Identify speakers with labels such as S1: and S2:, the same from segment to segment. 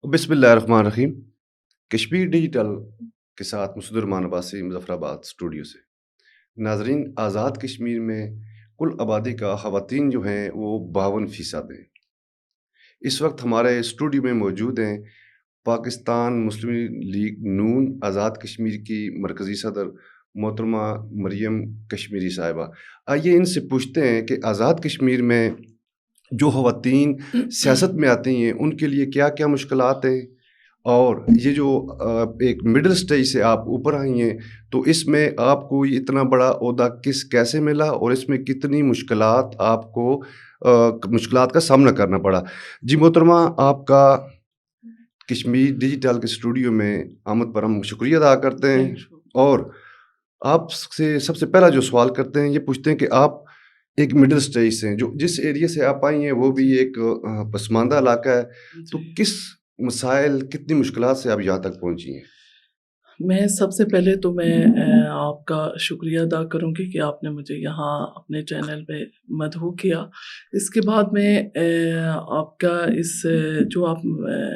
S1: بسم اللہ الرحمن الرحیم. کشمیر ڈیجیٹل کے ساتھ مسعود الرحمان عباسی مظفر آباد اسٹوڈیو سے. ناظرین، آزاد کشمیر میں کل آبادی کا خواتین جو ہیں وہ 52% ہیں. اس وقت ہمارے اسٹوڈیو میں موجود ہیں پاکستان مسلم لیگ نون آزاد کشمیر کی مرکزی صدر محترمہ مریم کشمیری صاحبہ. آئیے ان سے پوچھتے ہیں کہ آزاد کشمیر میں جو خواتین سیاست میں آتی ہیں ان کے لیے کیا کیا مشکلات ہیں، اور یہ جو ایک مڈل سٹیج سے آپ اوپر آئی ہیں تو اس میں آپ کو یہ اتنا بڑا عہدہ کیسے ملا، اور اس میں کتنی مشکلات آپ کو مشکلات کا سامنا کرنا پڑا. جی محترمہ، آپ کا کشمیر ڈیجیٹل کے اسٹوڈیو میں آمد پر ہم شکریہ ادا کرتے ہیں، اور آپ سے سب سے پہلا جو سوال کرتے ہیں یہ پوچھتے ہیں کہ آپ ایک مڈل سٹیج سے ہیں، جو جس ایریا سے آپ آئی ہیں وہ بھی ایک پسماندہ علاقہ ہے، تو کس مسائل کتنی مشکلات سے آپ یہاں تک پہنچی ہیں؟
S2: میں سب سے پہلے تو میں آپ کا شکریہ ادا کروں گی کہ آپ نے مجھے یہاں اپنے چینل پہ مدعو کیا. اس کے بعد میں آپ کا اس جو آپ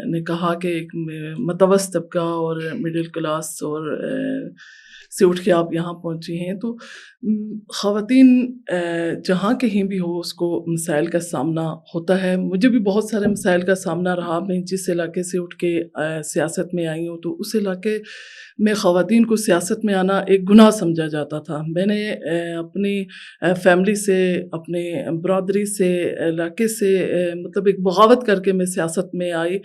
S2: نے کہا کہ ایک متوسط طبقہ اور مڈل کلاس اور سے اٹھ کے آپ یہاں پہنچی ہیں، تو خواتین جہاں کہیں بھی ہو اس کو مسائل کا سامنا ہوتا ہے. مجھے بھی بہت سارے مسائل کا سامنا رہا. میں جس علاقے سے اٹھ کے سیاست میں آئی ہوں تو اس علاقے میں خواتین کو سیاست میں آنا ایک گناہ سمجھا جاتا تھا. میں نے اپنی فیملی سے، اپنے برادری سے، علاقے سے مطلب ایک بغاوت کر کے میں سیاست میں آئی،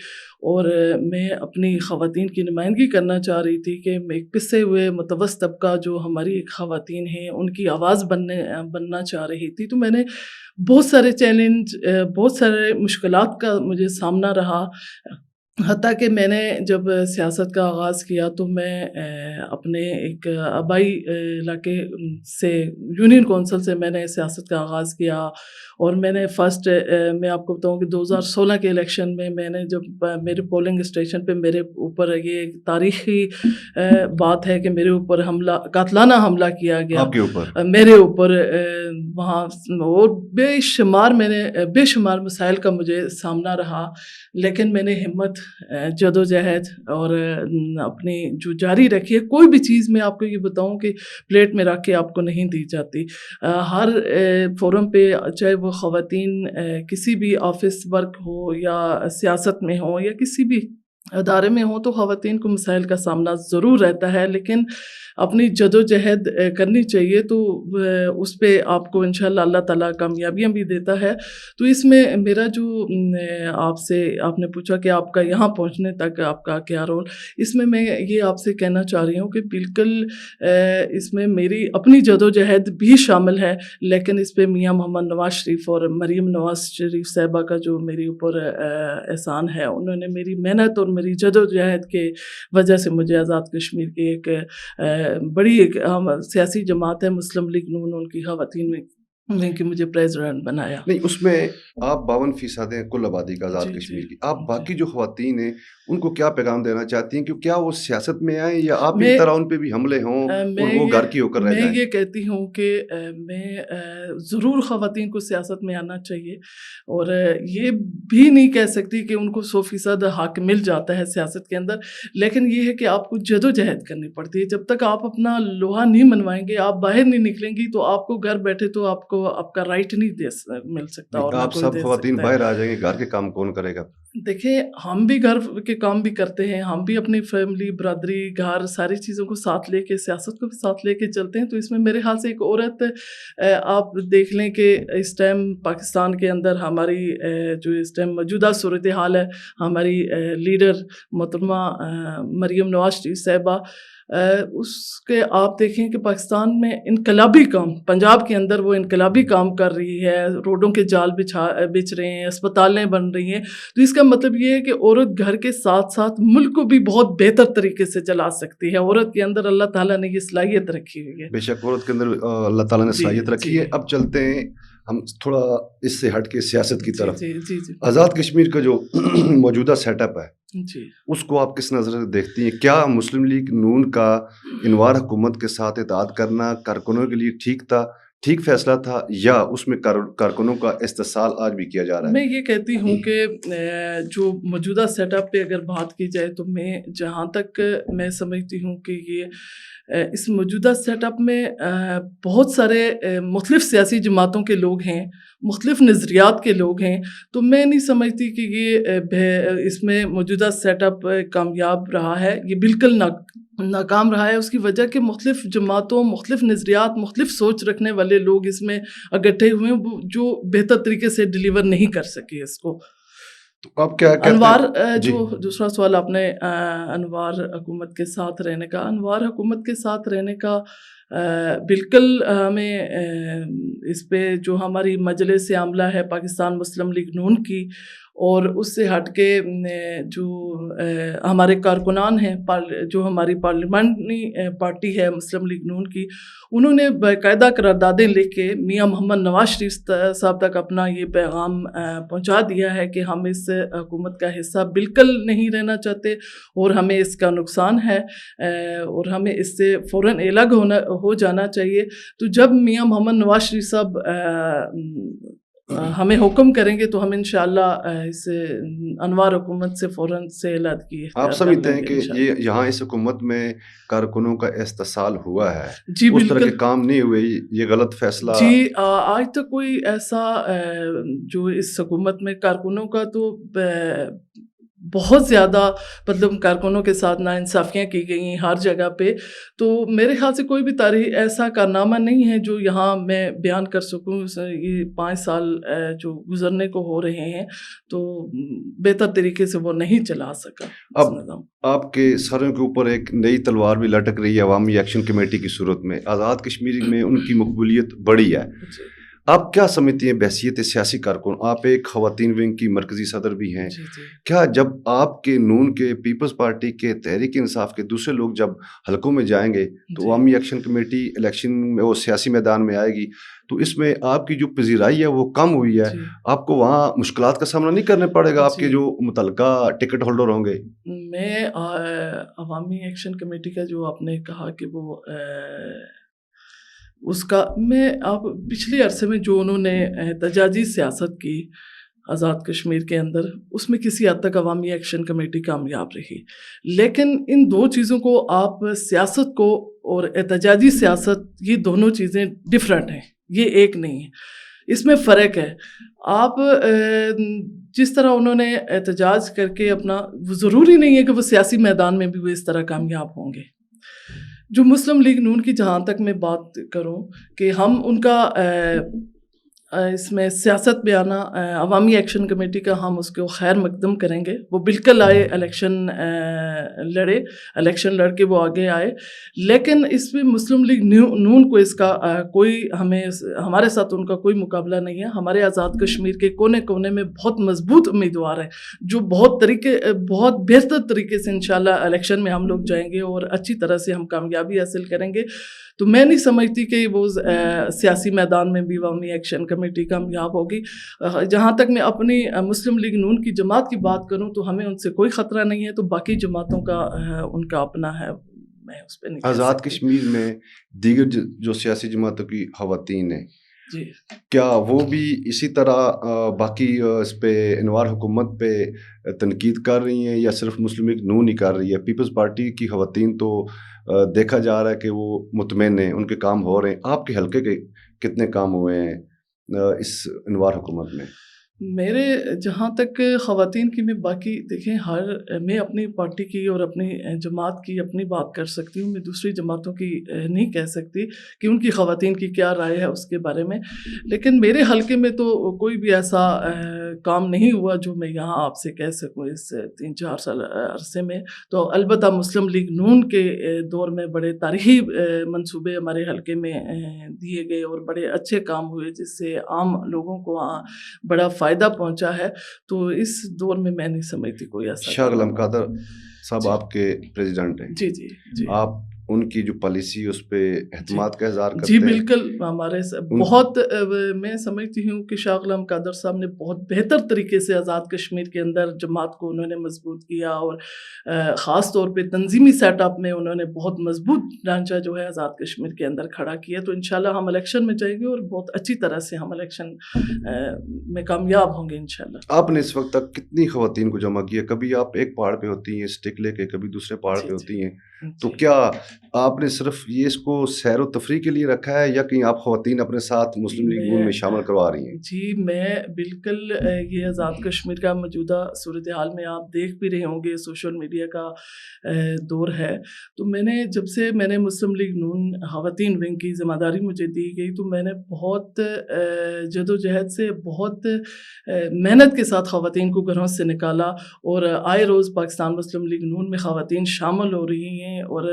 S2: اور میں اپنی خواتین کی نمائندگی کرنا چاہ رہی تھی کہ ایک پسے ہوئے متوسط طبقہ جو ہماری ایک خواتین ہیں ان کی آواز بننا چاہ رہی تھی. تو میں نے بہت سارے چیلنج، بہت سارے مشکلات کا مجھے سامنا رہا. حتیٰ کہ میں نے جب سیاست کا آغاز کیا تو میں اپنے ایک آبائی علاقے سے، یونین کونسل سے میں نے سیاست کا آغاز کیا، اور میں نے فرسٹ میں آپ کو بتاؤں کہ 2016 کے الیکشن میں نے جب میرے پولنگ اسٹیشن پہ میرے اوپر یہ ایک تاریخی بات ہے کہ میرے اوپر قاتلانہ حملہ کیا گیا،
S1: آپ کے اوپر
S2: میرے اوپر وہاں، اور بے شمار مسائل کا مجھے سامنا رہا. لیکن میں نے ہمت، جدوجہد اور اپنی جو جاری رکھی ہے. کوئی بھی چیز میں آپ کو یہ بتاؤں کہ پلیٹ میں رکھ کے آپ کو نہیں دی جاتی. ہر فورم پہ، چاہے وہ خواتین کسی بھی آفس ورک ہو یا سیاست میں ہو یا کسی بھی ادارے میں ہوں، تو خواتین کو مسائل کا سامنا ضرور رہتا ہے، لیکن اپنی جدوجہد کرنی چاہیے. تو اس پہ آپ کو انشاءاللہ اللہ تعالیٰ کامیابیاں بھی دیتا ہے. تو اس میں میرا جو آپ نے پوچھا کہ آپ کا یہاں پہنچنے تک آپ کا کیا رول، اس میں یہ آپ سے کہنا چاہ رہی ہوں کہ بالکل اس میں میری اپنی جدوجہد بھی شامل ہے، لیکن اس پہ میاں محمد نواز شریف اور مریم نواز شریف صاحبہ کا جو میرے اوپر احسان ہے. انہوں نے میری محنت اور میری جدوجہد کے وجہ سے مجھے آزاد کشمیر کی ایک بڑی ایک سیاسی جماعت ہے مسلم لیگ نون، ان کی خواتین میں کہ مجھے پریزیڈنٹ بنایا.
S1: نہیں، اس میں آپ 52% ہیں کل آبادی کا آزاد کشمیر کی. آپ باقی جو خواتین ہیں ان کو کیا پیغام دینا چاہتی ہیں کہ کیا وہ سیاست میں آئیں یا آپ کی طرح ان پہ بھی حملے ہوں اور وہ گھر کی ہو کر رہ جائیں؟
S2: میں یہ کہتی ہوں کہ میں ضرور خواتین کو سیاست میں آنا چاہیے، اور یہ بھی نہیں کہہ سکتی کہ ان کو 100% حق مل جاتا ہے سیاست کے اندر، لیکن یہ ہے کہ آپ کو جدوجہد کرنی پڑتی ہے. جب تک آپ اپنا لوہا نہیں منوائیں گے، آپ باہر نہیں نکلیں گی، تو آپ کو گھر بیٹھے تو آپ کو آپ کا رائٹ نہیں مل سکتا، اور نہ
S1: آپ
S2: کوئی
S1: سب
S2: دے
S1: خواتین
S2: سکتا ہے.
S1: باہر آ جائیں گے، گھر کے کام کون کرے گا؟
S2: دیکھیں، ہم بھی گھر کے کام بھی کرتے ہیں، ہم بھی اپنی فیملی، برادری، گھر، ساری چیزوں کو ساتھ لے کے، سیاست کو بھی ساتھ لے کے چلتے ہیں. تو اس میں میرے خیال سے ایک عورت، آپ دیکھ لیں کہ اس ٹائم پاکستان کے اندر ہماری جو اس ٹائم موجودہ صورتحال ہے، ہماری لیڈر محترمہ مریم نواز شریف صاحبہ، اس کے آپ دیکھیں کہ پاکستان میں انقلابی کام، پنجاب کے اندر وہ انقلابی کام کر رہی ہے، روڈوں کے جال بچھ رہے ہیں، اسپتالیں بن رہی ہیں. تو اس کا مطلب یہ ہے کہ عورت گھر کے ساتھ ساتھ ملک کو بھی بہت بہتر طریقے سے چلا سکتی ہے. عورت کے اندر اللہ تعالیٰ نے یہ صلاحیت رکھی ہوئی ہے.
S1: بے شک عورت کے اندر اللہ تعالیٰ نے صلاحیت رکھی ہے. اب چلتے ہیں ہم تھوڑا اس سے ہٹ کے سیاست کی طرف. آزاد کشمیر کا جو موجودہ سیٹ اپ ہے اس کو آپ کس نظر سے دیکھتی ہیں؟ کیا مسلم لیگ نون کا انوار حکومت کے ساتھ اتحاد کرنا کارکنوں کے لیے ٹھیک تھا، ٹھیک فیصلہ تھا یا اس میں کارکنوں کا استحصال آج بھی کیا جا رہا ہے؟
S2: میں یہ کہتی ہوں کہ جو موجودہ سیٹ اپ پہ اگر بات کی جائے تو میں جہاں تک میں سمجھتی ہوں کہ یہ اس موجودہ سیٹ اپ میں بہت سارے مختلف سیاسی جماعتوں کے لوگ ہیں، مختلف نظریات کے لوگ ہیں، تو میں نہیں سمجھتی کہ یہ اس میں موجودہ سیٹ اپ کامیاب رہا ہے۔ یہ بالکل ناکام رہا ہے۔ اس کی وجہ کہ مختلف جماعتوں، مختلف نظریات، مختلف سوچ رکھنے والے لوگ اس میں اکٹھے ہوئے ہیں جو بہتر طریقے سے ڈیلیور نہیں کر سکے اس کو۔
S1: تو آپ کیا کہتے
S2: انوار
S1: ہیں؟ جی
S2: جو دوسرا سوال آپ نے انوار حکومت کے ساتھ رہنے کا، انوار حکومت کے ساتھ رہنے کا بالکل ہمیں اس پہ جو ہماری مجلس عاملہ ہے پاکستان مسلم لیگ نون کی، اور اس سے ہٹ کے جو ہمارے کارکنان ہیں، جو ہماری پارلیمنٹری پارٹی ہے مسلم لیگ نون کی، انہوں نے باقاعدہ قراردادیں لے کے میاں محمد نواز شریف صاحب تک اپنا یہ پیغام پہنچا دیا ہے کہ ہم اس حکومت کا حصہ بالکل نہیں رہنا چاہتے اور ہمیں اس کا نقصان ہے اور ہمیں اس سے فوراً الگ ہو جانا چاہیے۔ تو جب میاں محمد نواز شریف صاحب ہمیں حکم کریں گے تو ہم انشاءاللہ اس انوار حکومت سے فوراً سے علیحدگی
S1: آپ
S2: اختیار کر
S1: سمجھتے
S2: لیں
S1: ہیں
S2: گے
S1: کہ
S2: انشاءاللہ۔
S1: یہ یہاں اس حکومت میں کارکنوں کا استحصال ہوا ہے،
S2: جی
S1: اس طرح
S2: بالکل
S1: کے کام نہیں ہوئے، یہ غلط فیصلہ؟
S2: جی آج تک کوئی ایسا جو اس حکومت میں کارکنوں کا تو بہت زیادہ مطلب کارکنوں کے ساتھ ناانصافیاں کی گئی ہیں ہر جگہ پہ، تو میرے خیال سے کوئی بھی تاریخ ایسا کارنامہ نہیں ہے جو یہاں میں بیان کر سکوں۔ یہ 5 سال جو گزرنے کو ہو رہے ہیں تو بہتر طریقے سے وہ نہیں چلا سکا
S1: اب
S2: نظام۔
S1: آپ کے سروں کے اوپر ایک نئی تلوار بھی لٹک رہی ہے عوامی ایکشن کمیٹی کی صورت میں، آزاد کشمیر میں ان کی مقبولیت بڑی ہے۔ آپ کیا سمجھتی ہیں بحیثیت سیاسی کارکن؟ آپ ایک خواتین ونگ کی مرکزی صدر بھی ہیں، کیا جب آپ کے نون کے پیپلز پارٹی کے تحریک انصاف کے دوسرے لوگ جب حلقوں میں جائیں گے تو عوامی ایکشن کمیٹی الیکشن میں وہ سیاسی میدان میں آئے گی تو اس میں آپ کی جو پذیرائی ہے وہ کم ہوئی ہے، آپ کو وہاں مشکلات کا سامنا نہیں کرنا پڑے گا آپ کے جو متعلقہ ٹکٹ ہولڈر ہوں گے؟
S2: میں عوامی ایکشن کمیٹی کا جو آپ نے کہا کہ وہ اس کا میں آپ پچھلے عرصے میں جو انہوں نے احتجاجی سیاست کی آزاد کشمیر کے اندر، اس میں کسی حد تک عوامی ایکشن کمیٹی کامیاب رہی، لیکن ان دو چیزوں کو آپ سیاست کو اور احتجاجی سیاست یہ دونوں چیزیں ڈفرینٹ ہیں، یہ ایک نہیں ہے، اس میں فرق ہے۔ آپ جس طرح انہوں نے احتجاج کر کے اپنا، ضروری نہیں ہے کہ وہ سیاسی میدان میں بھی وہ اس طرح کامیاب ہوں گے۔ جو مسلم لیگ نون کی جہاں تک میں بات کروں کہ ہم ان کا اس میں سیاست بیانہ عوامی ایکشن کمیٹی کا ہم اس کو خیر مقدم کریں گے، وہ بالکل آئے الیکشن لڑے، الیکشن لڑ کے وہ آگے آئے، لیکن اس میں مسلم لیگ نون کو اس کا کوئی ہمارے ساتھ ان کا کوئی مقابلہ نہیں ہے۔ ہمارے آزاد کشمیر کے کونے کونے میں بہت مضبوط امیدوار ہیں جو بہت بہتر طریقے سے انشاءاللہ الیکشن میں ہم لوگ جائیں گے اور اچھی طرح سے ہم کامیابی حاصل کریں گے۔ تو میں نہیں سمجھتی کہ وہ سیاسی میدان میں بھی عوامی ایکشن کمیٹی کامیاب ہوگی۔ جہاں تک میں اپنی مسلم لیگ نون کی جماعت کی بات کروں تو ہمیں ان سے کوئی خطرہ نہیں ہے، تو باقی جماعتوں کا ان کا اپنا ہے، میں اس پہ نہیں کہہ
S1: آزاد
S2: سکتی۔
S1: کشمیر میں دیگر جو سیاسی جماعتوں کی خواتین ہیں،
S2: جی
S1: کیا وہ بھی اسی طرح باقی اس پہ انوار حکومت پہ تنقید کر رہی ہیں یا صرف مسلم لیگ نون ہی کر رہی ہے؟ پیپلز پارٹی کی خواتین تو دیکھا جا رہا ہے کہ وہ مطمئن ہیں، ان کے کام ہو رہے ہیں۔ آپ کے حلقے کے کتنے کام ہوئے ہیں اس انوار حکومت میں؟
S2: میرے جہاں تک خواتین کی، میں باقی دیکھیں میں اپنی پارٹی کی اور اپنی جماعت کی اپنی بات کر سکتی ہوں، میں دوسری جماعتوں کی نہیں کہہ سکتی کہ ان کی خواتین کی کیا رائے ہے اس کے بارے میں، لیکن میرے حلقے میں تو کوئی بھی ایسا کام نہیں ہوا جو میں یہاں آپ سے کہہ سکوں اس 3-4 سال عرصے میں۔ تو البتہ مسلم لیگ نون کے دور میں بڑے تاریخی منصوبے ہمارے حلقے میں دیے گئے اور بڑے اچھے کام ہوئے جس سے عام لوگوں کو بڑا فائدہ پہنچا ہے، تو اس دور میں نہیں سمجھتی کوئی ایسا۔
S1: شاہ غلام قادر صاحب آپ کے پریزیڈنٹ ہیں،
S2: جی جی جی،
S1: آپ ان کی جو پالیسی اس پہ اعتماد کا اظہار کرتے
S2: جی
S1: ہیں؟
S2: بالکل، ہمارے بہت میں سمجھتی ہوں کہ شاہ غلام قادر صاحب نے بہت بہتر طریقے سے آزاد کشمیر کے اندر جماعت کو انہوں نے مضبوط کیا، اور خاص طور پہ تنظیمی سیٹ اپ میں انہوں نے بہت مضبوط ڈھانچہ جو ہے آزاد کشمیر کے اندر کھڑا کیا. تو انشاءاللہ ہم الیکشن میں جائیں گے اور بہت اچھی طرح سے ہم الیکشن میں کامیاب ہوں گے انشاءاللہ.
S1: آپ نے اس وقت تک کتنی خواتین کو جمع کیا؟ کبھی آپ ایک پہاڑ پہ ہوتی ہیں اسٹک لے کے، کبھی دوسرے پہاڑ پہ ہوتی ہیں، تو کیا آپ نے صرف یہ اس کو سیر و تفریح کے لیے رکھا ہے یا کہیں آپ خواتین اپنے ساتھ مسلم لیگ نون میں شامل کروا رہی ہیں؟
S2: جی میں بالکل یہ آزاد کشمیر کا موجودہ صورتحال میں آپ دیکھ بھی رہے ہوں گے، سوشل میڈیا کا دور ہے. تو میں نے مسلم لیگ نون خواتین ونگ کی ذمہ داری مجھے دی گئی، تو میں نے بہت جدوجہد سے، بہت محنت کے ساتھ خواتین کو گھروں سے نکالا، اور آئے روز پاکستان مسلم لیگ نون میں خواتین شامل ہو رہی ہیں. اور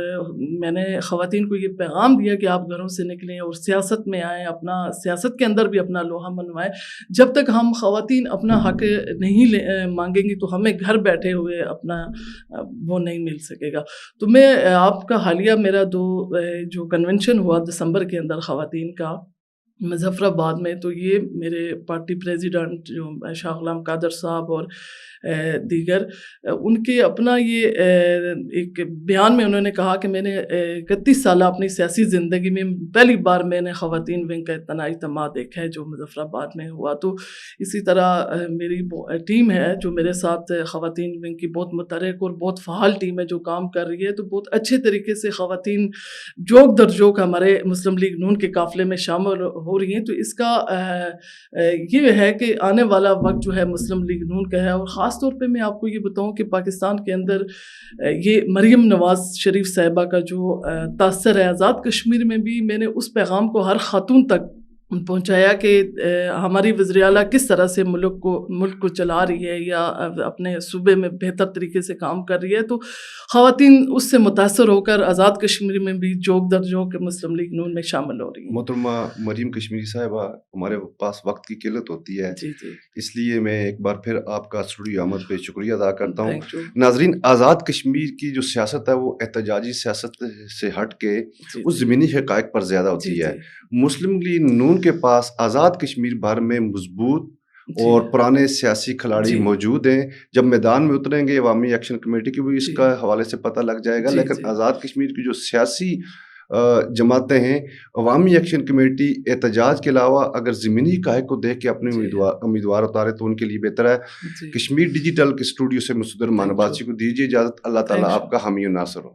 S2: میں نے خواتین کو یہ پیغام دیا کہ آپ گھروں سے نکلیں اور سیاست میں آئیں، اپنا سیاست کے اندر بھی اپنا لوہا منوائیں. جب تک ہم خواتین اپنا حق نہیں مانگیں گی تو ہمیں گھر بیٹھے ہوئے اپنا وہ نہیں مل سکے گا. تو میں آپ کا حالیہ میرا جو کنونشن ہوا دسمبر کے اندر خواتین کا مظفر آباد میں، تو یہ میرے پارٹی پریزیڈنٹ جو شاہ غلام قادر صاحب اور دیگر، ان کے اپنا یہ ایک بیان میں انہوں نے کہا کہ میں نے 31 سالہ اپنی سیاسی زندگی میں پہلی بار میں نے خواتین ونگ کا اتنا اجتماع دیکھا ہے جو مظفر آباد میں ہوا. تو اسی طرح میری ٹیم ہے جو میرے ساتھ خواتین ونگ کی بہت متحرک اور بہت فعال ٹیم ہے جو کام کر رہی ہے. تو بہت اچھے طریقے سے خواتین جوک در جوک ہمارے مسلم لیگ نون کے قافلے میں شامل ہو رہی ہیں. تو اس کا یہ ہے کہ آنے والا وقت جو ہے مسلم لیگ نون کا ہے. اور خاص طور پہ میں آپ کو یہ بتاؤں کہ پاکستان کے اندر یہ مریم نواز شریف صاحبہ کا جو تاثر ہے آزاد کشمیر میں بھی، میں نے اس پیغام کو ہر خاتون تک پہنچایا کہ ہماری وزیر اعلیٰ کس طرح سے ملک کو چلا رہی ہے یا اپنے صوبے میں بہتر طریقے سے کام کر رہی ہے. تو خواتین اس سے متاثر ہو کر آزاد کشمیر میں بھی جوک در جوک مسلم لیگ نون میں شامل ہو رہی ہیں.
S1: محترمہ مریم کشمیری صاحبہ، ہمارے پاس وقت کی قلت ہوتی ہے،
S2: جی
S1: اس لیے میں ایک بار پھر آپ کا اسٹوڈیو آمد پہ شکریہ ادا کرتا ہوں.
S2: Thank you.
S1: ناظرین، آزاد کشمیر کی جو سیاست ہے وہ احتجاجی سیاست سے ہٹ کے اس زمینی حقائق پر زیادہ ہوتی ہے. مسلم لیگ نون کے پاس آزاد کشمیر بھر میں مضبوط اور پرانے سیاسی کھلاڑی موجود ہیں. جب میدان میں اتریں گے عوامی ایکشن کمیٹی کی بھی اس کا حوالے سے پتہ لگ جائے گا. لیکن آزاد کشمیر کی جو سیاسی جماعتیں ہیں، عوامی ایکشن کمیٹی، احتجاج کے علاوہ اگر زمینی حقائق کو دیکھ کے اپنے امیدوار اتارے تو ان کے لیے بہتر ہے. کشمیر ڈیجیٹل کے اسٹوڈیو سے مسعود الرحمان عباسی کو دیجیے اجازت. اللہ تعالیٰ آپ کا حامی و ناصر ہو.